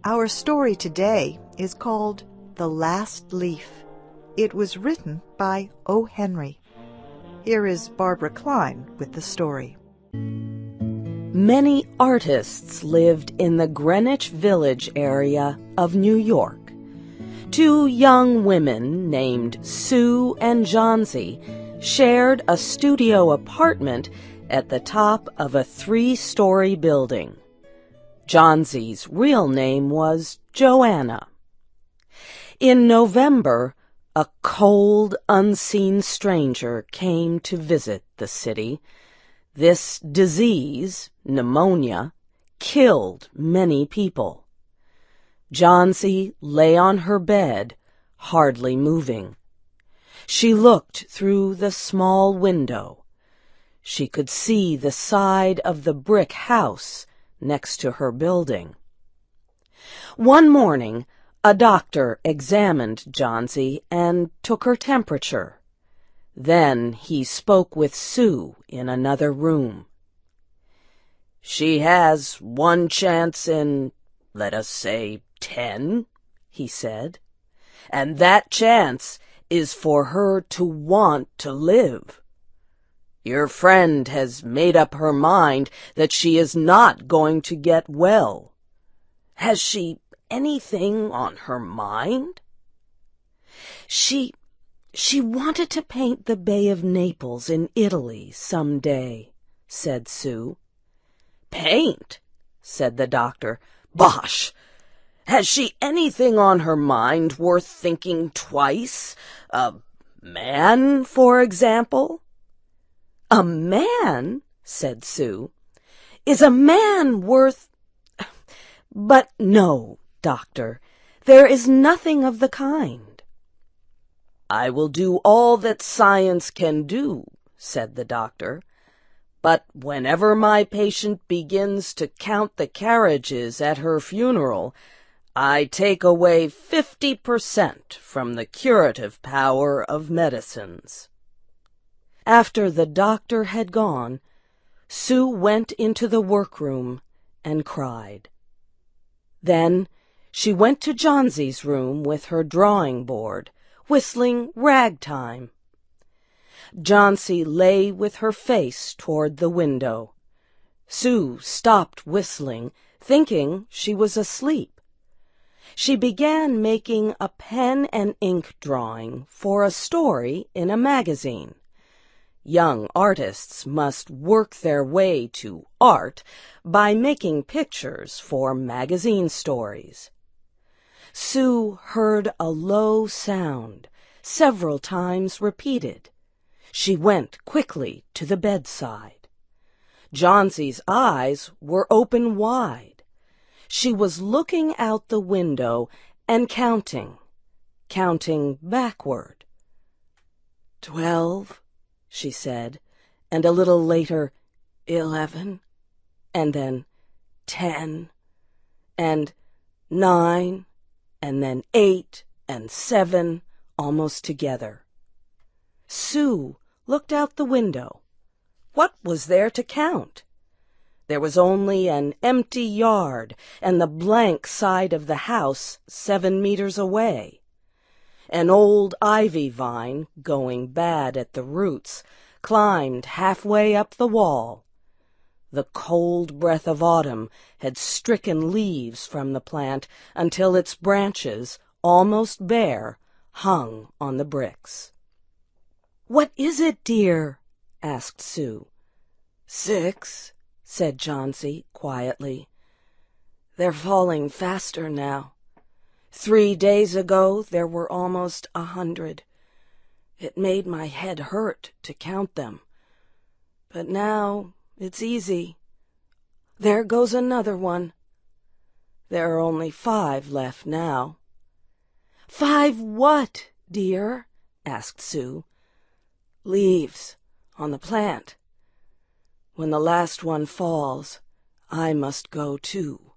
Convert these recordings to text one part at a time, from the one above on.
Our story today is called The Last Leaf. It was written by O. Henry. Here is Barbara Klein with the story. Many artists lived in the Greenwich Village area of New York. Two young women named Sue and Johnsy shared a studio apartment at the top of a 3-story building. Johnsy's real name was Joanna. In November, a cold, unseen stranger came to visit the city. This disease, pneumonia, killed many people. Johnsy lay on her bed, hardly moving. She looked through the small window. She could see the side of the brick house next to her building. One morning, a doctor examined Johnsy and took her temperature. Then he spoke with Sue in another room. "She has one chance in, let us say, 10, he said. "And that chance is for her to want to live. Your friend has made up her mind that she is not going to get well. Has she anything on her mind?" She wanted to paint the Bay of Naples in Italy some day," said Sue. "Paint?" said the doctor. "Bosh! Has she anything on her mind worth thinking twice? A man, for example?" "A man?" said Sue. "Is a man worth— But no, doctor, there is nothing of the kind." "I will do all that science can do," said the doctor. "But whenever my patient begins to count the carriages at her funeral, I take away 50% from the curative power of medicines." After the doctor had gone, Sue went into the workroom and cried. Then she went to Johnsy's room with her drawing board, whistling ragtime. Johnsy lay with her face toward the window. Sue stopped whistling, thinking she was asleep. She began making a pen and ink drawing for a story in a magazine. Young artists must work their way to art by making pictures for magazine stories. Sue heard a low sound, several times repeated. She went quickly to the bedside. Johnsy's eyes were open wide. She was looking out the window and counting backward. 12, she said, and a little later, 11, and then 10, and 9, and then 8 and 7, almost together. Sue looked out the window. What was there to count? There was only an empty yard and the blank side of the house 7 meters away. An old ivy vine, going bad at the roots, climbed halfway up the wall. The cold breath of autumn had stricken leaves from the plant until its branches, almost bare, hung on the bricks. "What is it, dear?" asked Sue. 6, said Johnsy quietly. "They're falling faster now. 3 days ago there were almost 100. It made my head hurt to count them. But now it's easy. There goes another one. There are only 5 left now." "5 what, dear?" asked Sue. "Leaves on the plant. When the last one falls, I must go too.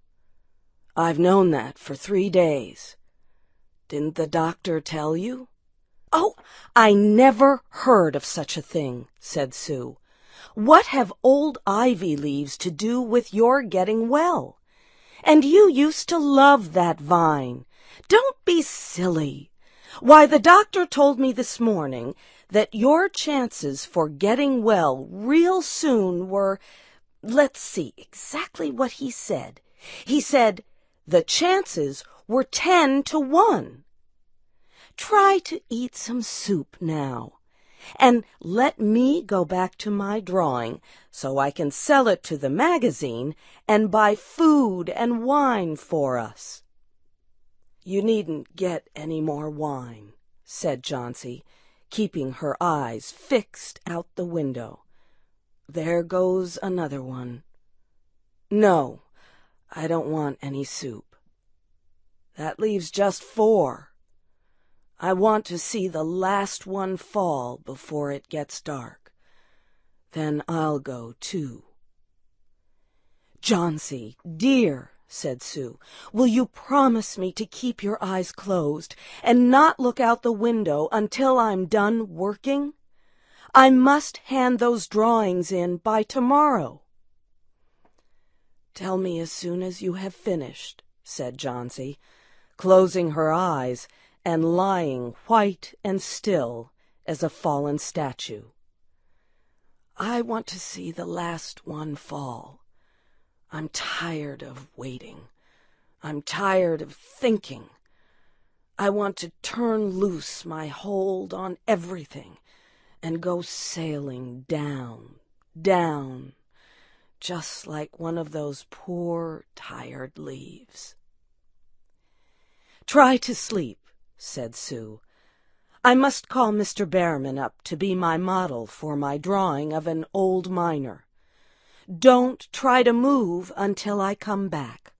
I've known that for 3 days. Didn't the doctor tell you?" "Oh, I never heard of such a thing," said Sue. "What have old ivy leaves to do with your getting well? And you used to love that vine. Don't be silly. Why, the doctor told me this morning that your chances for getting well real soon were, let's see exactly what he said. He said the chances were 10 to 1. Try to eat some soup now, and let me go back to my drawing so I can sell it to the magazine and buy food and wine for us." "You needn't get any more wine," said Johnsy, keeping her eyes fixed out the window. "There goes another one. No, I don't want any soup. That leaves just 4. I want to see the last one fall before it gets dark. Then I'll go too." "Johnsy, dear," said Sue, "will you promise me to keep your eyes closed and not look out the window until I'm done working? I must hand those drawings in by tomorrow." "Tell me as soon as you have finished," said Johnsy, closing her eyes and lying white and still as a fallen statue. "I want to see the last one fall. I'm tired of waiting. I'm tired of thinking. I want to turn loose my hold on everything and go sailing down, down, just like one of those poor, tired leaves." "Try to sleep," said Sue. "I must call Mr. Behrman up to be my model for my drawing of an old miner. Don't try to move until I come back."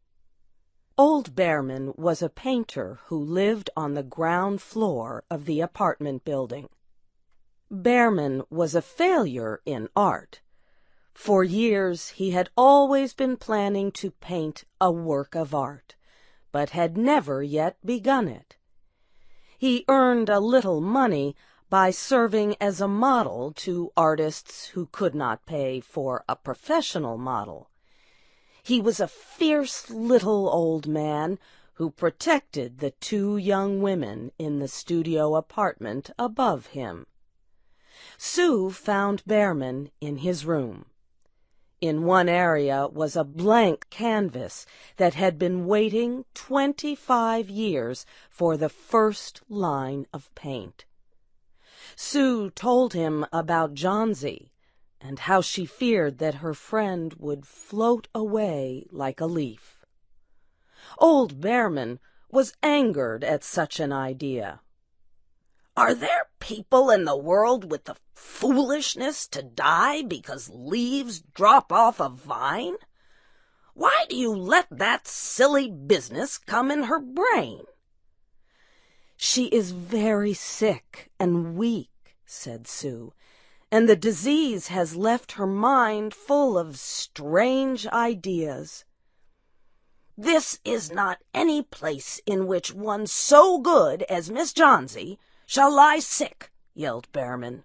Old Behrman was a painter who lived on the ground floor of the apartment building. Behrman was a failure in art. For years he had always been planning to paint a work of art, but had never yet begun it. He earned a little money by serving as a model to artists who could not pay for a professional model. He was a fierce little old man who protected the 2 young women in the studio apartment above him. Sue found Behrman in his room. In one area was a blank canvas that had been waiting 25 years for the first line of paint. Sue told him about Johnsy and how she feared that her friend would float away like a leaf. Old Behrman was angered at such an idea. "Are there people in the world with the foolishness to die because leaves drop off a vine? Why do you let that silly business come in her brain?" "She is very sick and weak," said Sue, "and the disease has left her mind full of strange ideas." "This is not any place in which one so good as Miss Johnsy shall lie sick," yelled Behrman.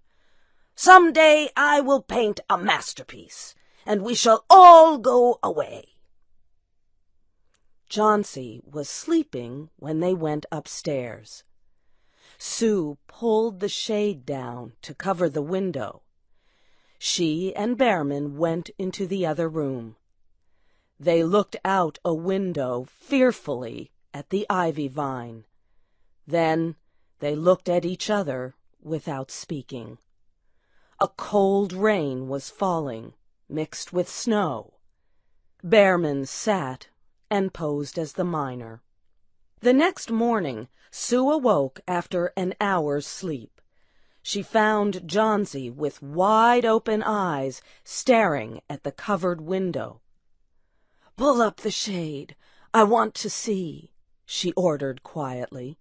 "Some day I will paint a masterpiece, and we shall all go away." Johnsy was sleeping when they went upstairs. Sue pulled the shade down to cover the window. She and Behrman went into the other room. They looked out a window fearfully at the ivy vine. Then they looked at each other without speaking. A cold rain was falling, mixed with snow. Behrman sat and posed as the miner. The next morning, Sue awoke after an hour's sleep. She found Johnsy with wide-open eyes staring at the covered window. "Pull up the shade. I want to see," she ordered quietly.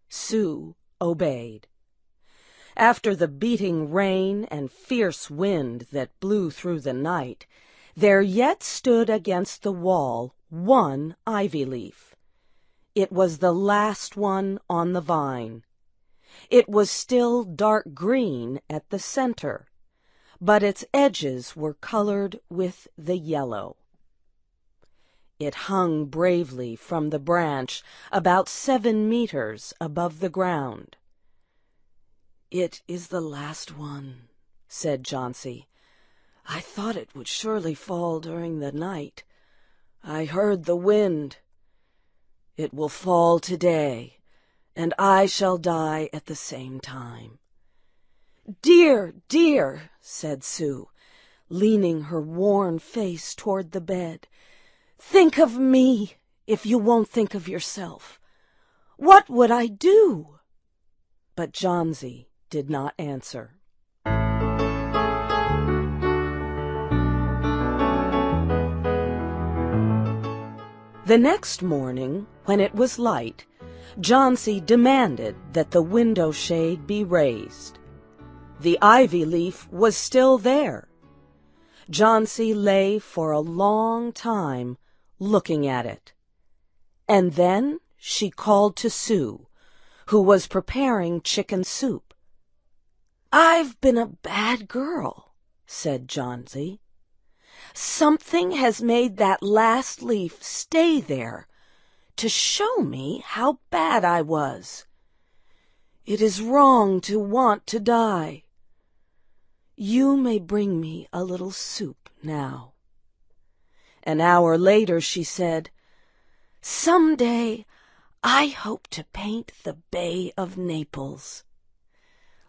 Sue obeyed. After the beating rain and fierce wind that blew through the night, there yet stood against the wall one ivy leaf. It was the last one on the vine. It was still dark green at the center, but its edges were colored with the yellow. It hung bravely from the branch about 7 meters above the ground. "It is the last one," said Jauncey. "I thought it would surely fall during the night. I heard the wind. It will fall today, and I shall die at the same time." "Dear, dear," said Sue, leaning her worn face toward the bed. "Think of me, if you won't think of yourself. What would I do?" But Jauncey did not answer. The next morning, when it was light, Jauncey demanded that the window shade be raised. The ivy leaf was still there. Jauncey lay for a long time looking at it. And then she called to Sue, who was preparing chicken soup. "I've been a bad girl," said Jauncey. "Something has made that last leaf stay there to show me how bad I was. It is wrong to want to die. You may bring me a little soup now." An hour later she said, "Some day I hope to paint the Bay of Naples."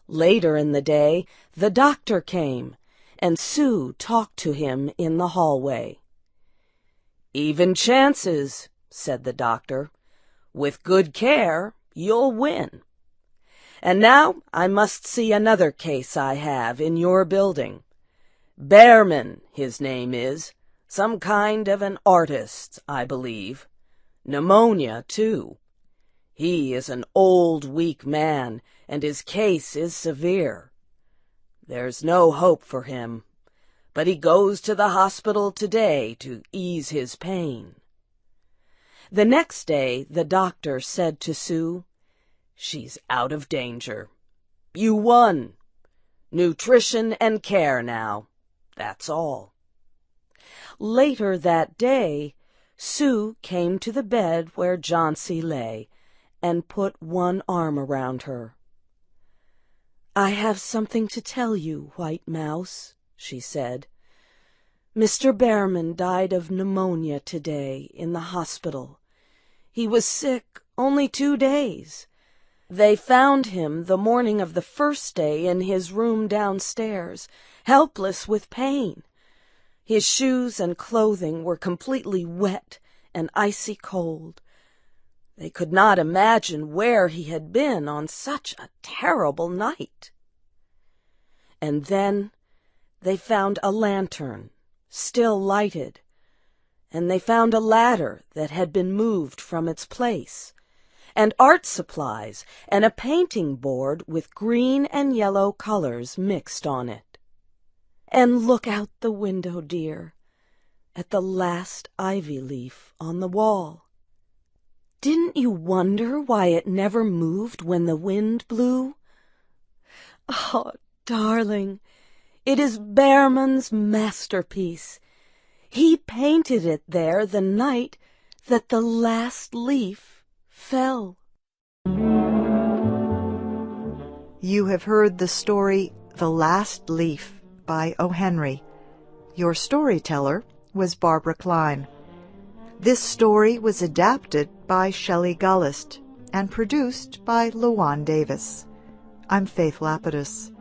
Later in the day the doctor came, and Sue talked to him in the hallway. "Even chances," said the doctor. "With good care, you'll win. And now I must see another case I have in your building. Behrman, his name is. Some kind of an artist, I believe. Pneumonia, too. He is an old, weak man, and his case is severe. There's no hope for him, but he goes to the hospital today to ease his pain." The next day the doctor said to Sue, "She's out of danger. You won. Nutrition and care now. That's all." Later that day, Sue came to the bed where Jauncey lay and put one arm around her. "I have something to tell you, White Mouse," she said. "Mr. Behrman died of pneumonia today in the hospital. He was sick only 2 days. They found him the morning of the first day in his room downstairs, helpless with pain. His shoes and clothing were completely wet and icy cold. They could not imagine where he had been on such a terrible night. And then they found a lantern, still lighted, and they found a ladder that had been moved from its place, and art supplies and a painting board with green and yellow colors mixed on it. And look out the window, dear, at the last ivy leaf on the wall. Didn't you wonder why it never moved when the wind blew? Oh, darling, it is Behrman's masterpiece. He painted it there the night that the last leaf fell." You have heard the story The Last Leaf by O. Henry. Your storyteller was Barbara Klein. This story was adapted by Shelley Gullist and produced by Luan Davis. I'm Faith Lapidus.